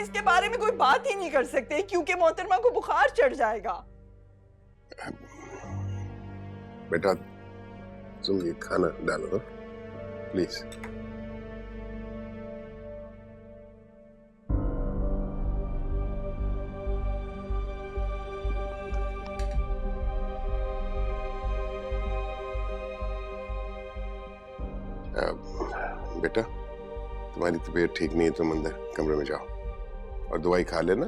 इसके बारे में कोई बात ही नहीं कर सकते क्योंकि मोहतरमा को बुखार चढ़ जाएगा। बेटा तुम ये खाना डालो प्लीज। बेटा तुम्हारी तबीयत ठीक नहीं है, तुम अंदर कमरे में जाओ और दवाई खा लेना।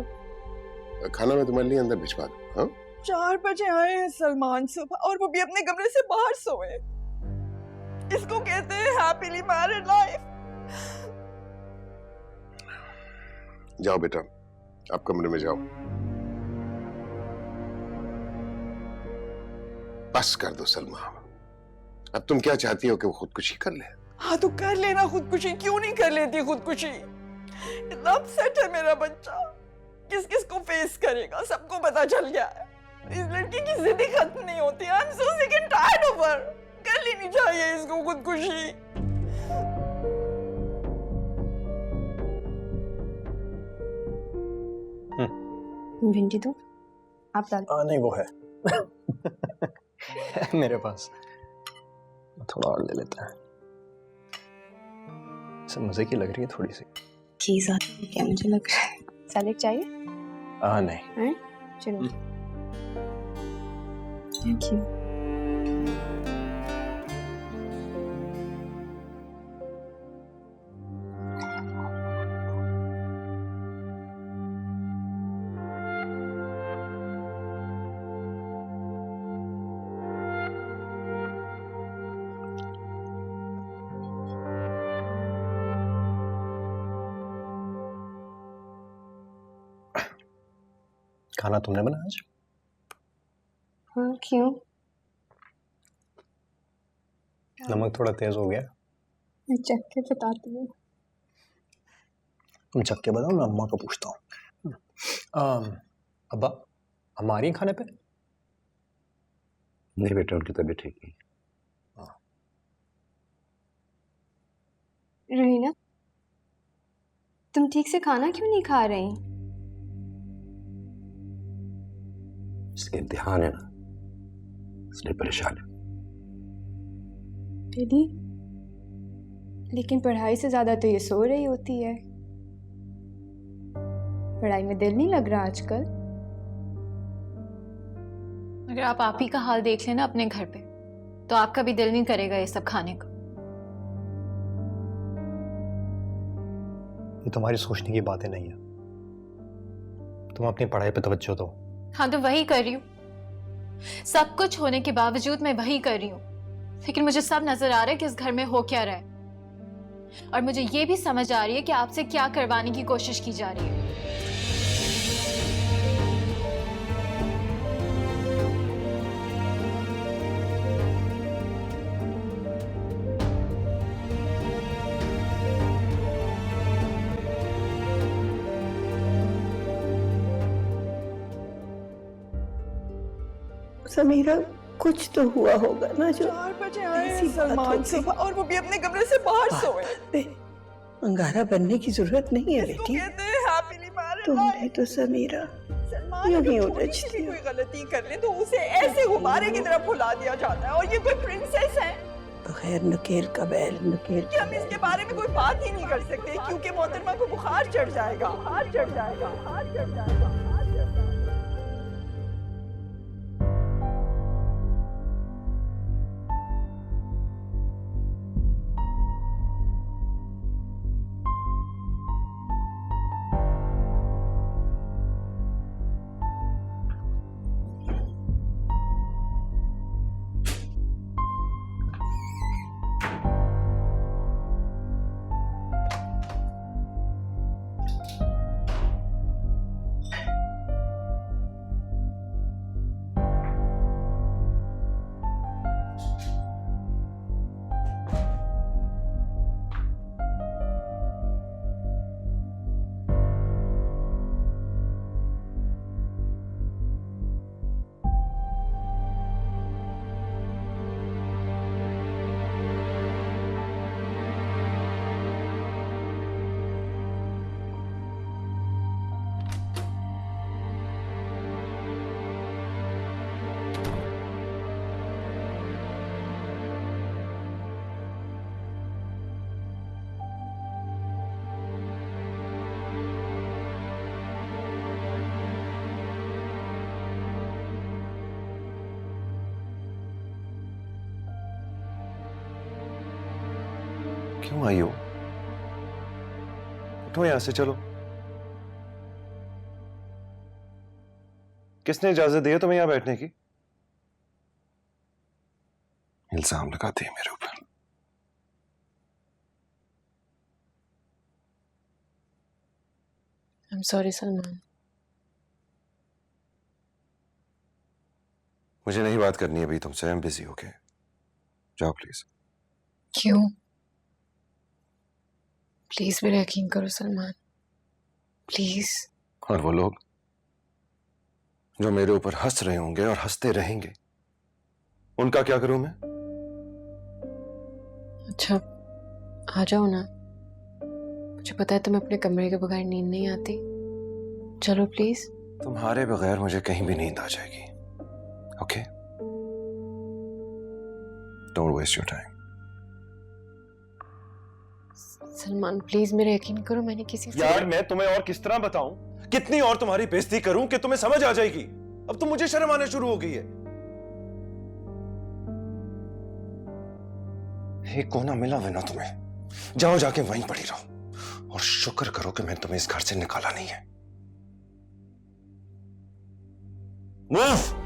खाना मैं तुम्हारे लिए अंदर भिजवा दूं। हाँ 4 बजे आए हैं सलमान सुबह और वो भी अपने कमरे से बाहर सोए। इसको कहते हैं हैप्पीली मैरिड लाइफ। जाओ बेटा आप कमरे में जाओ। बस कर दो सलमा, अब तुम क्या चाहती हो कि वो खुदकुशी कर ले? हाँ तो कर लेना खुदकुशी, क्यों नहीं कर लेती खुदकुशी? इतना अपसेट है मेरा बच्चा, किस किस को फेस करेगा, सबको पता चल गया है। इस लड़की की जिद ही खत्म नहीं होती। I am so sick and tired of her. कर लेनी चाहिए इसको खुदकुशी। भिंडी दो, आप डाल। नहीं वो है मेरे पास, थोड़ा और ले लेते हैं। इसे मजे की लग रही है थोड़ी सी। क्या मुझे लग रहा है सैलेड चाहिए? नहीं। चलो थैंक यू। खाना तुमने बनाया आज? हाँ क्यों? नमक थोड़ा तेज हो गया। मैं चख के बताती हूँ। तुम चख के बताओ, मैं अम्मा को पूछता हूँ। अब्बा हमारी खाने पे? नहीं बेटा उनकी तबीयत ठीक नहीं। रहीना तुम ठीक से खाना क्यों नहीं खा रही? इसके इम्तिहान है ना, इसलिए परेशान है। दीदी लेकिन पढ़ाई से ज्यादा तो ये सो रही होती है। पढ़ाई में दिल नहीं लग रहा आजकल? अगर आप ही का हाल देख लेना अपने घर पे, तो आपका भी दिल नहीं करेगा ये सब खाने का। ये तुम्हारी सोचने की बातें नहीं है। तुम अपनी पढ़ाई पे तवज्जो दो। हाँ तो वही कर रही हूँ। सब कुछ होने के बावजूद मैं वही कर रही हूँ, लेकिन मुझे सब नजर आ रहा है कि इस घर में हो क्या रहा है, और मुझे ये भी समझ आ रही है कि आपसे क्या करवाने की कोशिश की जा रही है। समीरा कुछ तो हुआ होगा ना जो 4 बजे आए हैं सलमान सुबह और वो भी अपने कमरे से बाहर सोए। अंगारा बनने की जरूरत नहीं है इसको बेटी। कहते हैं हैप्पीली मैरिड तुमने लाइफ। तो समीरा सलमान यूं ही अगर छोटी उलझती सी हो। कोई गलती कर ले तो उसे ऐसे गुब्बारे की तरह फुला दिया जाता है, और ये कोई प्रिंसेस है बगैर नकेल का बैल नकेल कि हम इसके बारे में कोई बात ही नहीं कर सकते क्योंकि मोहतरमा को बुखार चढ़ जाएगा। बुखार चढ़ जाएगा, बुखार चढ़ जाएगा, बुखार चढ़ जाएगा। क्यों आई हो? उठो यहां से, चलो। किसने इजाजत दी है तुम्हें यहां बैठने की? इल्जाम लगाती है मेरे ऊपर। I'm sorry, Salman. मुझे नहीं बात करनी है अभी तुमसे, I'm busy, okay? जाओ प्लीज। क्यों? प्लीज मेरा यकीन करो सलमान, प्लीज। और वो लोग जो मेरे ऊपर हंस रहे होंगे और हंसते रहेंगे, उनका क्या करूं मैं? अच्छा, आ जाओ ना। मुझे पता है तुम्हें अपने कमरे के बगैर नींद नहीं आती। चलो प्लीज। तुम्हारे बगैर मुझे कहीं भी नींद आ जाएगी, okay? Don't waste your time. Salman please मेरा यकीन करो, मैंने किसी से... यार मैं तुम्हें और किस तरह बताऊं? कितनी और तुम्हारी बेइज्जती करूं कि तुम्हें समझ आ जाएगी? अब तो मुझे शर्म आने शुरू हो गई है। एक कोना मिला हुआ ना तुम्हें, जाओ जाके वहीं पड़ी रहो और शुक्र करो कि मैंने तुम्हें इस घर से निकाला नहीं है। मूव!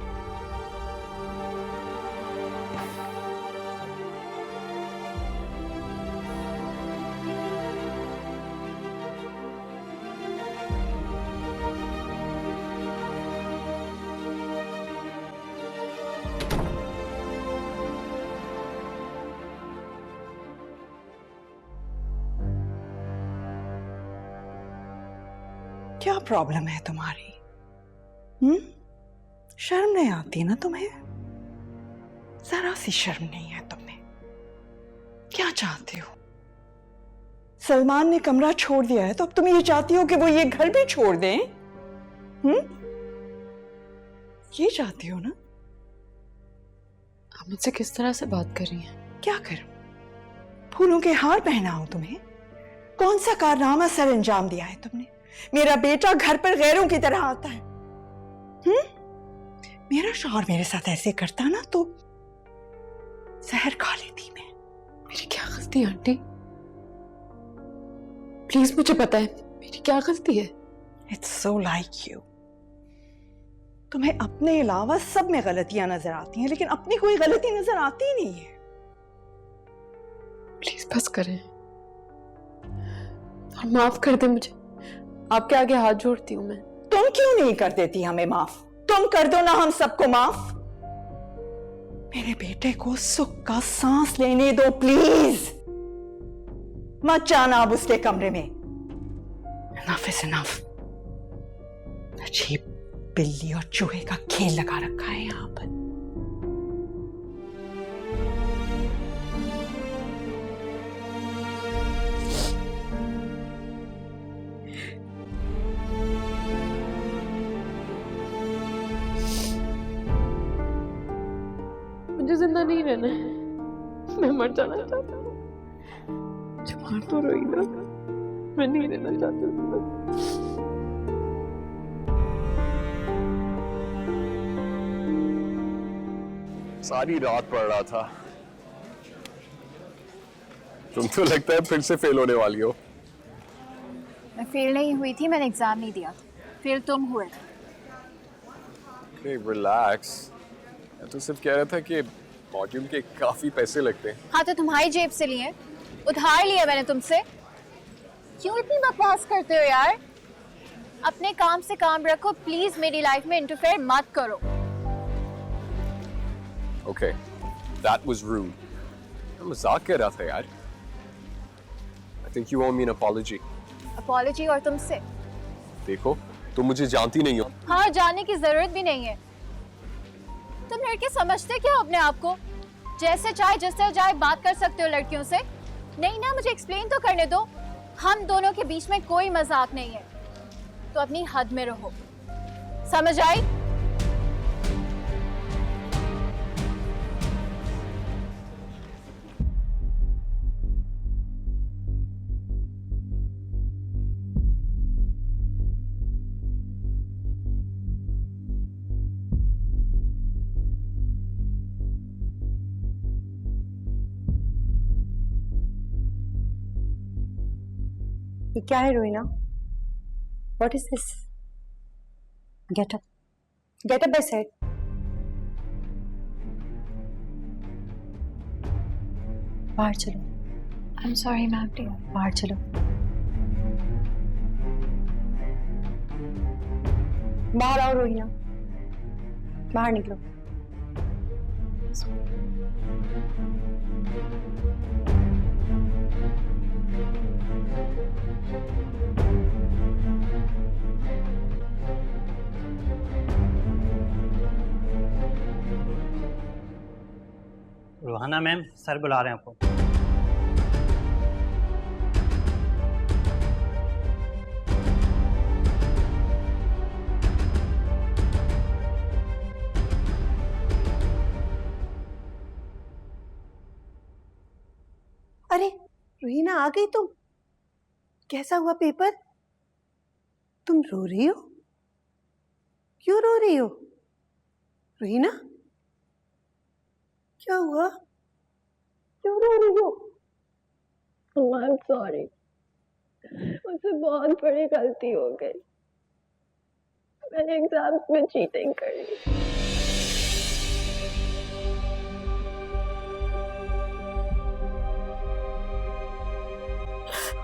क्या प्रॉब्लम है तुम्हारी? शर्म नहीं आती ना तुम्हें? जरा सी शर्म नहीं है तुम्हें? क्या चाहते हो? सलमान ने कमरा छोड़ दिया है तो अब तुम ये चाहती हो कि वो ये घर भी छोड़ दें? ये चाहती हो ना? आप मुझसे किस तरह से बात कर रही हैं? क्या करूं? फूलों के हार पहनाऊं तुम्हें? कौन सा कारनामा सर अंजाम दिया है तुमने? मेरा बेटा घर पर गैरों की तरह आता है। मेरा शौहर मेरे साथ ऐसे करता ना तो जहर खा लेती मैं। मेरी क्या गलती है आंटी? प्लीज मुझे पता है मेरी क्या गलती है। It's so like you. तुम्हें अपने अलावा सब में गलतियां नजर आती हैं, लेकिन अपनी कोई गलती नजर आती नहीं है। प्लीज बस करें और माफ कर दे मुझे। आपके आगे हाथ जोड़ती हूँ मैं। तुम क्यों नहीं कर देती हमें माफ? तुम कर दो ना हम सबको माफ। मेरे बेटे को सुख का सांस लेने दो प्लीज। मत जाना अब उसके कमरे में। Enough is enough। अजीब बिल्ली और चूहे का खेल लगा रखा है यहां पर। मुझे जिंदा नहीं रहना है, मैं मर जाना चाहता हूँ। मुझे मार तो रोई ना, मैं नहीं रहना चाहती हूँ। सारी रात पढ़ रहा था। तुम तो लगता है फिर से फेल होने वाली हो। मैं फेल नहीं हुई थी, मैंने एग्जाम नहीं दिया। फेल तुम हुए थे। रिलैक्स। मैं तो सिर्फ कह रहा था कि मॉड्यूल के काफी पैसे लगते हैं। हाँ तो तुम्हारी जेब से लिए, उधार लिया मैंने तुमसे। क्यों इतनी बकवास करते हो यार? अपने काम से काम रखो प्लीज, मेरी लाइफ में इंटरफेयर मत करो। Okay, that was rude. मैं मजाक कर रहा था यार। I think you owe me an apology. Apology और तुमसे? देखो, तुम मुझे जानती नहीं हो। हाँ, जानने की जरूरत भी नहीं है। तुम लड़के समझते क्या हो अपने आप को? जैसे चाहे जिससे चाहे बात कर सकते हो लड़कियों से। नहीं ना, मुझे एक्सप्लेन तो करने दो। हम दोनों के बीच में कोई मजाक नहीं है, तो अपनी हद में रहो। समझ आई? ये क्या है Rohina? What is this? Get up. Get up, I said. बाहर चलो. I'm sorry, ma'am. बाहर चलो. बाहर आओ रोहिना. बाहर निकलो. रोहाना मैम, सर बुला रहे हैं आपको। अरे रोहिना, आ गई तुम? कैसा हुआ पेपर? तुम रो रही हो? क्यों रो रही हो रोहिना? क्या हुआ? क्यों रो रही हो? I'm sorry. मुझसे बहुत बड़ी गलती हो गई। मैंने एग्जाम्स में चीटिंग कर ली।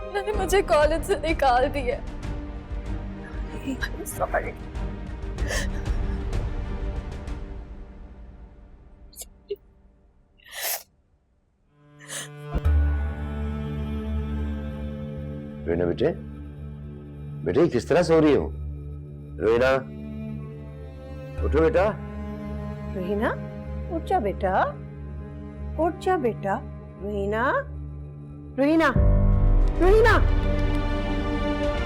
उन्होंने मुझे कॉलेज से निकाल दिया। I'm sorry. रोहिना बेटे, बेटे किस तरह सो रही हो? रोहिना, उठो बेटा। रोहिना, उठ जा बेटा, उठ जा बेटा। रोहिना, रोहिना, रोहिना,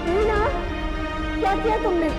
रोहिना, क्या किया तुमने?